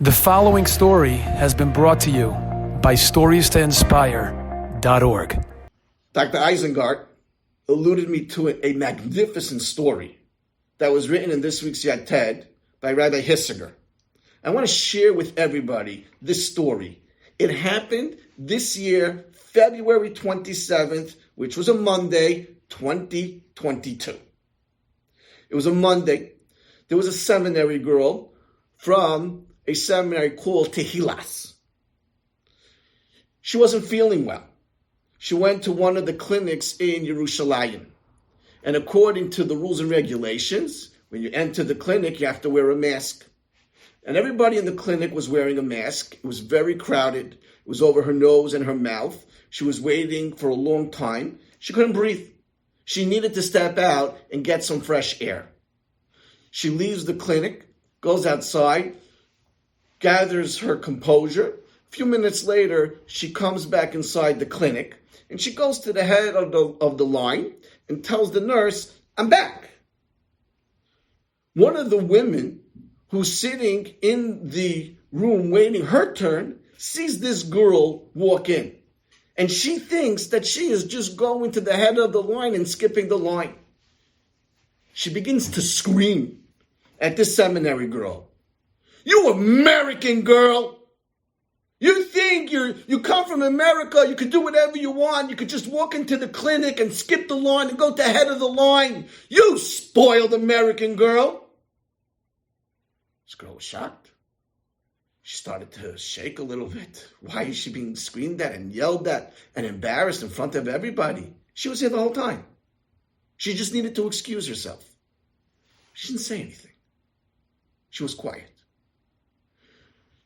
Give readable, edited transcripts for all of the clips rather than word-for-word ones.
The following story has been brought to you by StoriesToInspire.org. Dr. Isengart alluded me to a magnificent story that was written in this week's Yad Ted by Rabbi Hissiger. I want to share with everybody this story. It happened this year, February 27th, which was a Monday, 2022. It was a Monday. There was a seminary girl from a seminary called Tehilas. She wasn't feeling well. She went to one of the clinics in Yerushalayim. And according to the rules and regulations, when you enter the clinic, you have to wear a mask. And everybody in the clinic was wearing a mask. It was very crowded. It was over her nose and her mouth. She was waiting for a long time. She couldn't breathe. She needed to step out and get some fresh air. She leaves the clinic, goes outside, gathers her composure. A few minutes later, she comes back inside the clinic, and she goes to the head of the line and tells the nurse, "I'm back." One of the women who's sitting in the room waiting her turn sees this girl walk in, and she thinks that she is just going to the head of the line and skipping the line. She begins to scream at this seminary girl. "You American girl! You think you come from America, you could do whatever you want, you could just walk into the clinic and skip the line and go to the head of the line. You spoiled American girl!" This girl was shocked. She started to shake a little bit. Why is she being screamed at and yelled at and embarrassed in front of everybody? She was here the whole time. She just needed to excuse herself. She didn't say anything. She was quiet.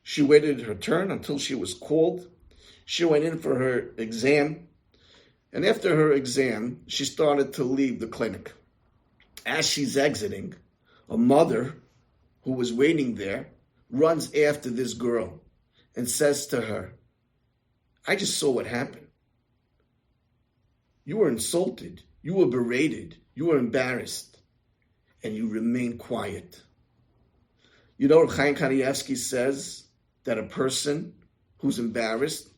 She waited her turn until she was called. She went in for her exam. And after her exam, she started to leave the clinic. As she's exiting, a mother who was waiting there runs after this girl and says to her, "I just saw what happened. You were insulted. You were berated. You were embarrassed. And you remained quiet." You know, Chaim Kanievsky says that a person who's embarrassed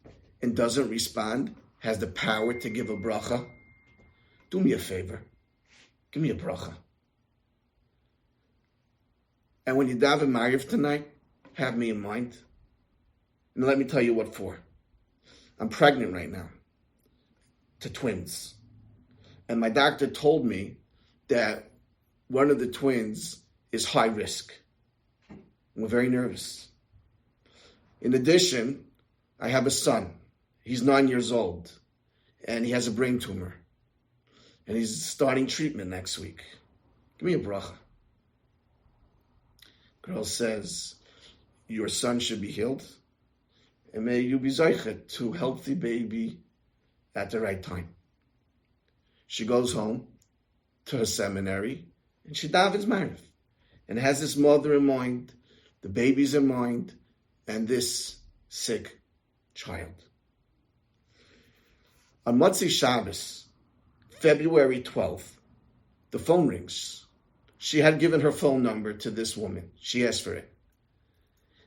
and doesn't respond has the power to give a bracha. Do me a favor. Give me a bracha. And when you daven Ma'ariv tonight, have me in mind. And let me tell you what for. I'm pregnant right now to twins. And my doctor told me that one of the twins is high risk. We're very nervous. In addition, I have a son. He's 9 years old, and he has a brain tumor. And he's starting treatment next week. Give me a bracha. Girl says, "Your son should be healed, and may you be zeichet to healthy baby at the right time." She goes home to her seminary, and she davens Ma'ariv, and has this mother in mind, the baby's in mind, and this sick child. On Motzei Shabbos, February 12th, the phone rings. She had given her phone number to this woman. She asked for it.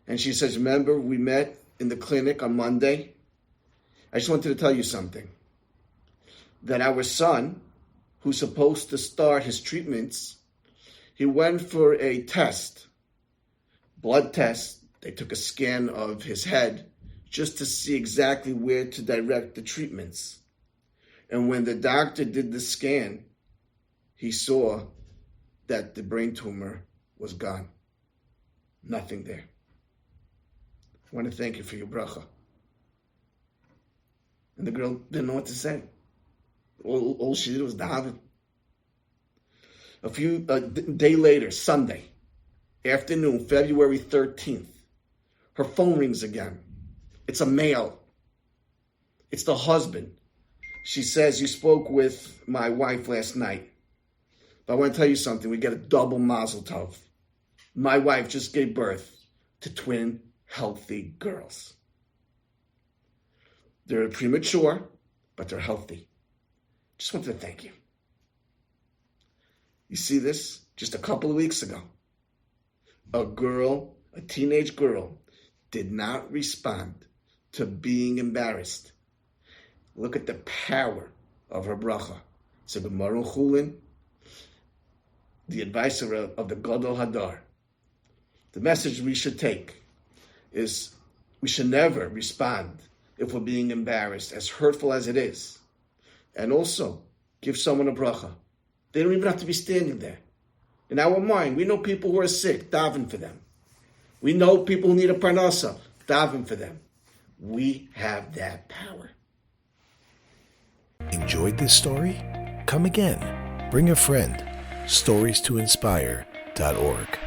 And she says, "Remember, we met in the clinic on Monday? I just wanted to tell you something. That our son, who's supposed to start his treatments, he went for a test, blood test. They took a scan of his head just to see exactly where to direct the treatments. And when the doctor did the scan, he saw that the brain tumor was gone. Nothing there. I want to thank you for your bracha." And the girl didn't know what to say. All she did was daven. A day later, Sunday afternoon, February 13th, her phone rings again. It's a male. It's the husband. She says, "You spoke with my wife last night. But I want to tell you something. We get a double mazel tov. My wife just gave birth to twin healthy girls. They're premature, but they're healthy. Just wanted to thank you." You see this? Just a couple of weeks ago, a teenage girl, did not respond to being embarrassed. Look at the power of her bracha. It's a Gemara Chulin, the advice of the Gadol Hadar. The message we should take is we should never respond if we're being embarrassed, as hurtful as it is. And also, give someone a bracha. They don't even have to be standing there. In our mind, we know people who are sick, daven for them. We know people who need a parnasa, daven for them. We have that power. Enjoyed this story? Come again. Bring a friend. StoriesToInspire.org